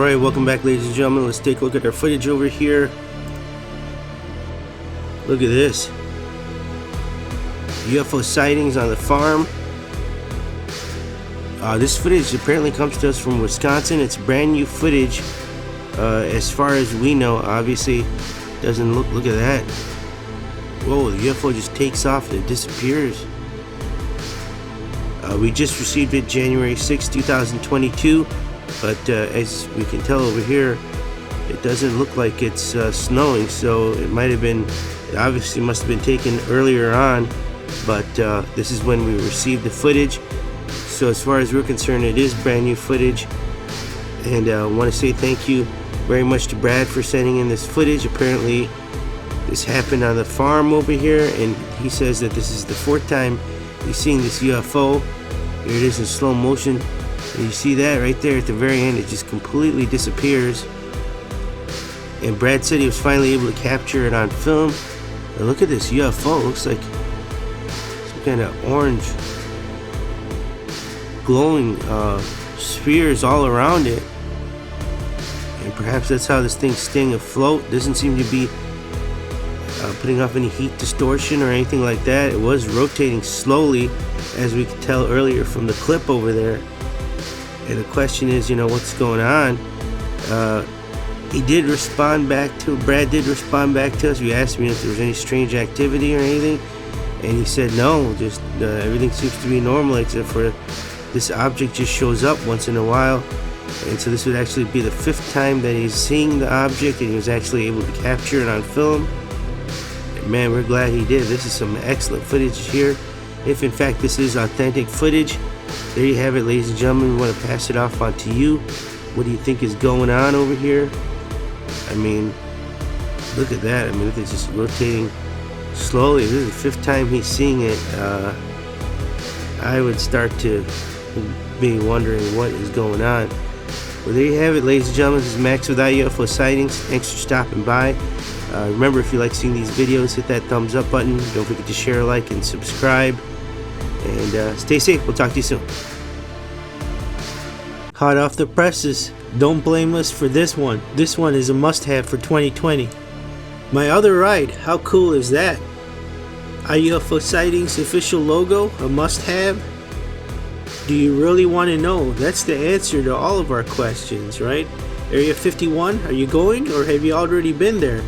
Alright, welcome back, ladies and gentlemen. Let's take a look at our footage over here. Look at this. UFO sightings on the farm. This footage apparently comes to us from Wisconsin. It's brand new footage. As far as we know, obviously, doesn't look at that. Whoa, the UFO just takes off and it disappears. We just received it January 6, 2022. But as we can tell over here, it doesn't look like it's snowing, so it might have been, it obviously must have been taken earlier on, but this is when we received the footage. So as far as we're concerned, it is brand new footage, and I want to say thank you very much to Brad for sending in this footage. Apparently this happened on the farm over here, and he says that this is the 4th time he's seeing this UFO. Here it is in slow motion. And you see that right there at the very end, it just completely disappears. And Brad said he was finally able to capture it on film. And look at this UFO, it looks like some kind of orange glowing spheres all around it. And perhaps that's how this thing's staying afloat. Doesn't seem to be putting off any heat distortion or anything like that. It was rotating slowly, as we could tell earlier from the clip over there. And the question is, what's going on? He did respond back to, Brad did respond back to us. We asked him if there was any strange activity or anything, and he said no, just everything seems to be normal except for this object just shows up once in a while. And so this would actually be the 5th time that he's seeing the object, and he was actually able to capture it on film. And man, we're glad he did. This is some excellent footage here. If in fact this is authentic footage, there you have it, ladies and gentlemen. We want to pass it off on to you. What do you think is going on over here? I mean, look at that. I mean, look, it's just rotating slowly. This is the 5th time he's seeing it. I would start to be wondering what is going on. Well, there you have it, ladies and gentlemen. This is Max with iUFO Sightings. Thanks for stopping by. Remember, if you like seeing these videos, hit that thumbs up button. Don't forget to share, like, and subscribe. And stay safe. We'll talk to you soon. Hot off the presses. Don't blame us for this one. This one is a must-have for 2020. My other ride. How cool is that? iUFO Sightings official logo. A must-have. Do you really want to know? That's the answer to all of our questions, right? Area 51. Are you going, or have you already been there?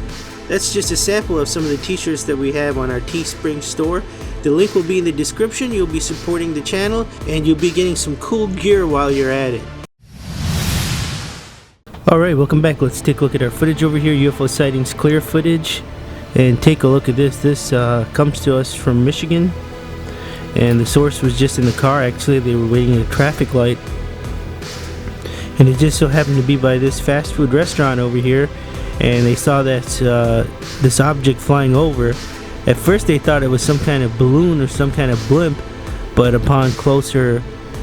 That's just a sample of some of the t-shirts that we have on our Teespring store. The link will be in the description. You'll be supporting the channel, and you'll be getting some cool gear while you're at it. Alright, welcome back. Let's take a look at our footage over here. UFO Sightings clear footage. And take a look at this. This comes to us from Michigan. And the source was just in the car. Actually, they were waiting at a traffic light. And it just so happened to be by this fast food restaurant over here. And they saw that this object flying over. At first they thought it was some kind of balloon or some kind of blimp, but upon closer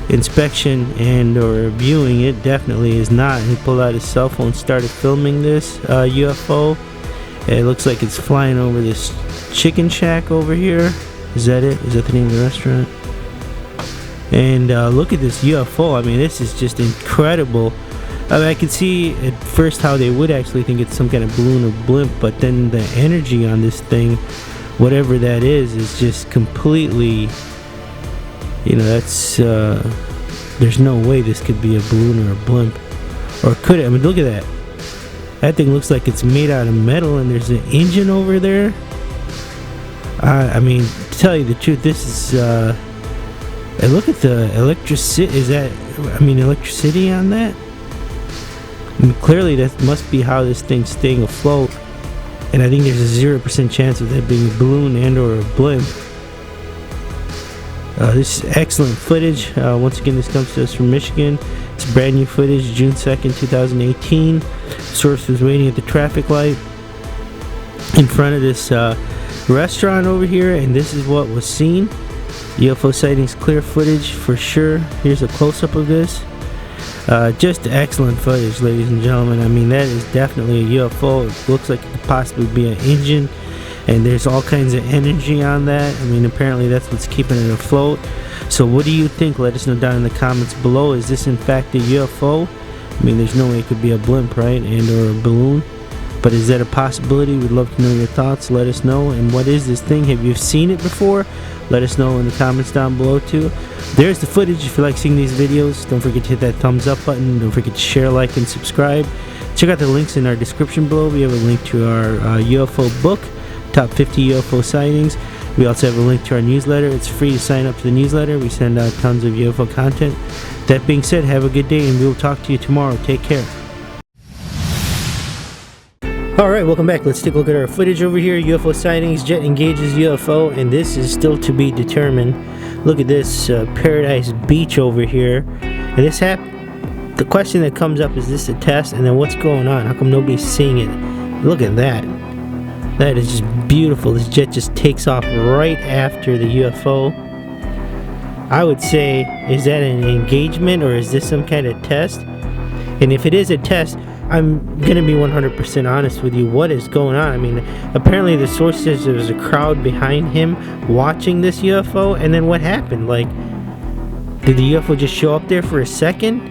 inspection and or viewing, it definitely is not. He pulled out his cell phone, started filming this UFO. It looks like it's flying over this chicken shack over here. Is that it? Is that the name of the restaurant? And look at this UFO. I mean, this is just incredible. I mean, I can see at first how they would actually think it's some kind of balloon or blimp, but then the energy on this thing, whatever that is just completely, that's, there's no way this could be a balloon or a blimp. Or could it? I mean, look at that. That thing looks like it's made out of metal, and there's an engine over there. I mean, to tell you the truth, this is, and look at the electricity. Is that, electricity on that? I mean, clearly that must be how this thing's staying afloat. And I think there's a 0% chance of that being a balloon and or a blimp. This is excellent footage. Once again, this comes to us from Michigan. It's brand new footage, June 2nd, 2018. Source was waiting at the traffic light in front of this restaurant over here, and this is what was seen. UFO Sightings clear footage for sure. Here's a close-up of this. Just excellent footage, ladies and gentlemen. I mean, that is definitely a UFO. It looks like it could possibly be an engine, and there's all kinds of energy on that. I mean, apparently that's what's keeping it afloat. So what do you think? Let us know down in the comments below. Is this in fact a UFO? I mean, there's no way it could be a blimp, right? And or a balloon. But is that a possibility? We'd love to know your thoughts. Let us know. And what is this thing? Have you seen it before? Let us know in the comments down below too. There's the footage. If you like seeing these videos, don't forget to hit that thumbs up button. Don't forget to share, like, and subscribe. Check out the links in our description below. We have a link to our UFO book, Top 50 UFO Sightings. We also have a link to our newsletter. It's free to sign up to the newsletter. We send out tons of UFO content. That being said, have a good day, and we'll talk to you tomorrow. Take care. Alright, welcome back. Let's take a look at our footage over here. UFO sightings, jet engages UFO, and this is still to be determined. Look at this Paradise Beach over here. And this the question that comes up is this a test? And then what's going on? How come nobody's seeing it? Look at that. That is just beautiful. This jet just takes off right after the UFO. I would say, is that an engagement or is this some kind of test? And if it is a test, I'm gonna be 100% honest with you. What is going on? I mean, apparently the source says there was a crowd behind him watching this UFO, and then what happened? Like, did the UFO just show up there for a second?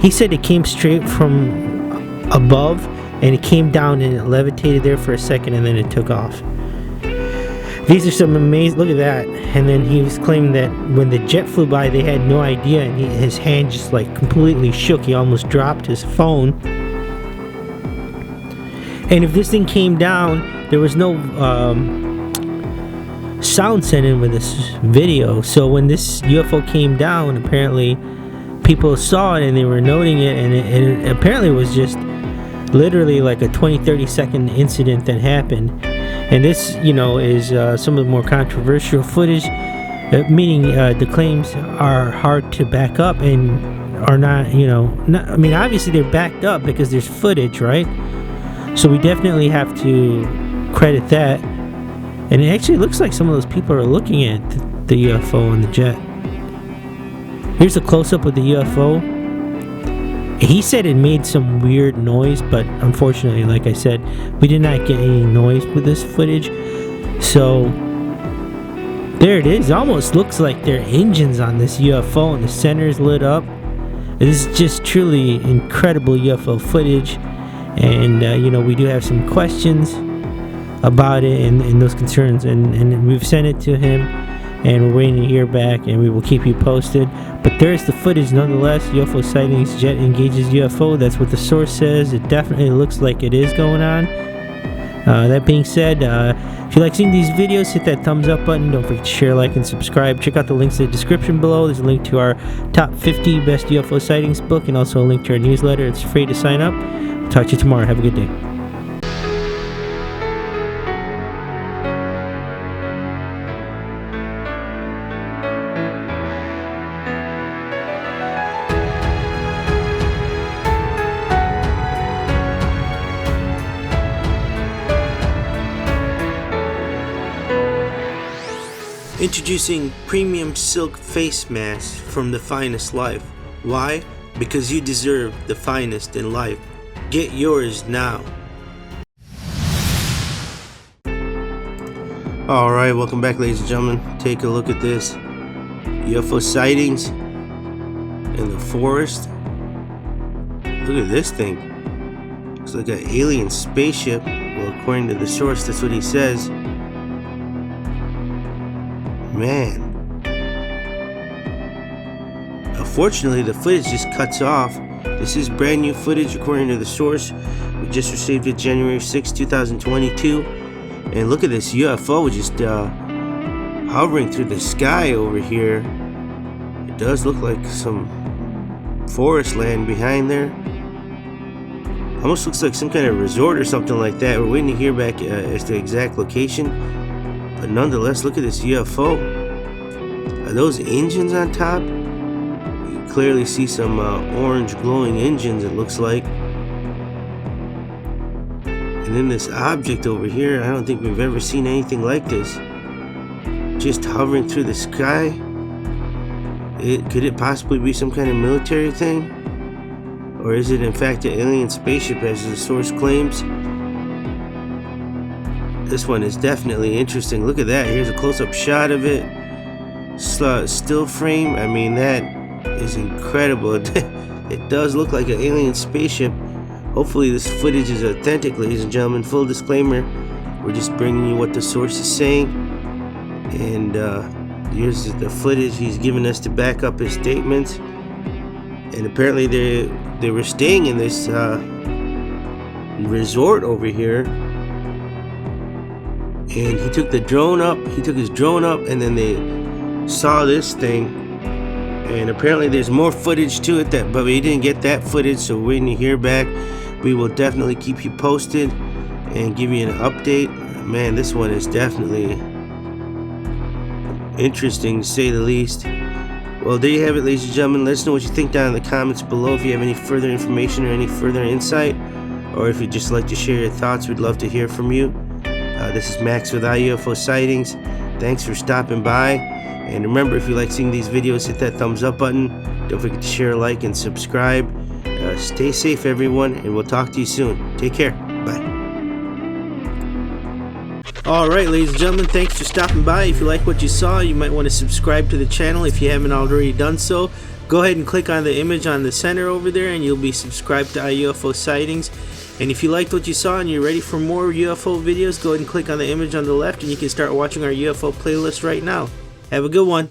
He said it came straight from above, and it came down and it levitated there for a second, and then it took off. These are some amazing, look at that. And then he was claiming that when the jet flew by, they had no idea, and his hand just like completely shook. He almost dropped his phone. And if this thing came down, there was no sound sent in with this video. So when this UFO came down, apparently people saw it and they were noting it, and it apparently was just literally like a 20-30 second incident that happened. And this, you know, is some of the more controversial footage, meaning the claims are hard to back up and are not, you know, I mean, obviously they're backed up because there's footage, right? So we definitely have to credit that. And it actually looks like some of those people are looking at the UFO and the jet. Here's a close-up of the UFO. He said it made some weird noise, but unfortunately, like I said, we did not get any noise with this footage. So there it is. It almost looks like there are engines on this UFO and the center is lit up. This is just truly incredible UFO footage. And you know, we do have some questions about it and those concerns, and we've sent it to him, and we're waiting to hear back, and we will keep you posted. But there's the footage nonetheless. UFO sightings, jet engages UFO. That's what the source says. It definitely looks like it is going on. That being said, if you like seeing these videos, hit that thumbs up button. Don't forget to share, like, and subscribe. Check out the links in the description below. There's a link to our top 50 best UFO sightings book, and also a link to our newsletter. It's free to sign up. Talk to you tomorrow. Have a good day. Introducing premium silk face masks from The Finest Life. Why? Because you deserve the finest in life. Get yours now. Alright, welcome back, ladies and gentlemen. Take a look at this. UFO sightings in the forest. Look at this thing. Looks like an alien spaceship. Well, according to the source, that's what he says. Man. Unfortunately, the footage just cuts off. This is brand new footage according to the source. We just received it January 6, 2022. And look at this UFO just hovering through the sky over here. It does look like some forest land behind there. Almost looks like some kind of resort or something like that. We're waiting to hear back as to the exact location. But nonetheless, look at this UFO. Are those engines on top? You can clearly see some orange glowing engines, it looks like. And then this object over here, I don't think we've ever seen anything like this. Just hovering through the sky. Could it possibly be some kind of military thing? Or is it in fact an alien spaceship as the source claims? This one is definitely interesting. Look at that. Here's a close-up shot of it. Still frame. I mean, that is incredible. It does look like an alien spaceship. Hopefully this footage is authentic, ladies and gentlemen. Full disclaimer, we're just bringing you what the source is saying. And here's the footage he's given us to back up his statements. And apparently they were staying in this resort over here. And he took the drone up. He took his drone up, and then they saw this thing. And apparently there's more footage to it, but we didn't get that footage, so we're waiting to hear back. We will definitely keep you posted and give you an update. Man, this one is definitely interesting, to say the least. Well, there you have it, ladies and gentlemen. Let us know what you think down in the comments below. If you have any further information or any further insight, or if you'd just like to share your thoughts, we'd love to hear from you. This is Max with iUFO Sightings. Thanks for stopping by. And remember, if you like seeing these videos, hit that thumbs up button. Don't forget to share, like, and subscribe. Stay safe, everyone, and we'll talk to you soon. Take care. Bye. Alright, ladies and gentlemen, thanks for stopping by. If you like what you saw, you might want to subscribe to the channel if you haven't already done so. Go ahead and click on the image on the center over there and you'll be subscribed to iUFO Sightings. And if you liked what you saw and you're ready for more UFO videos, go ahead and click on the image on the left and you can start watching our UFO playlist right now. Have a good one.